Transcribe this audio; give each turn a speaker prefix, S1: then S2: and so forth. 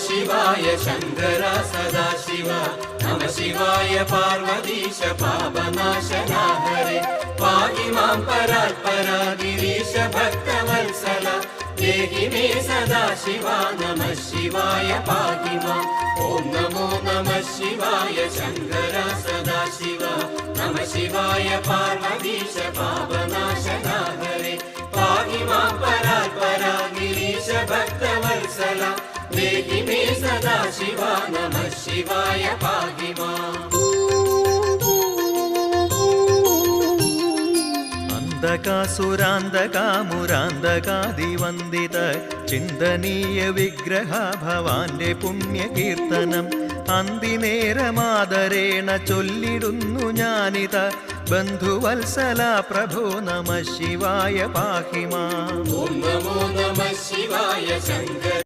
S1: शिवाय शङ्कर सदाशिव नमः शिवाय पार्वतीश पापनाशना हरे पाहि मां परात्परा गिरीश भक्तवत्सला देहि मे सदा शिवा नमः शिवाय पाहि माम् ॐ नमो नमः शिवाय शङ्कर सदाशिव नमः शिवाय पार्वतीश पापनाशना हरे पाहि मां परात्परा गिरीश भक्तवत्सला देहि मे सदा शिवा नमः शिवाय पाहि माम्
S2: അന്തകാസുരാന്തകാമുരാന്തകാദിവന്ദിത ചിന്തനീയ വിഗ്രഹ ഭവാന്റെ പുണ്യകീർത്തനം അന്തിനേരമാദരേണ ചൊല്ലിടുന്നു ഞാനിത ബന്ധുവത്സല പ്രഭോ നമഃ ശിവായ പാഹി മാം
S1: ഓം നമോ നമഃ ശിവായ ശങ്കര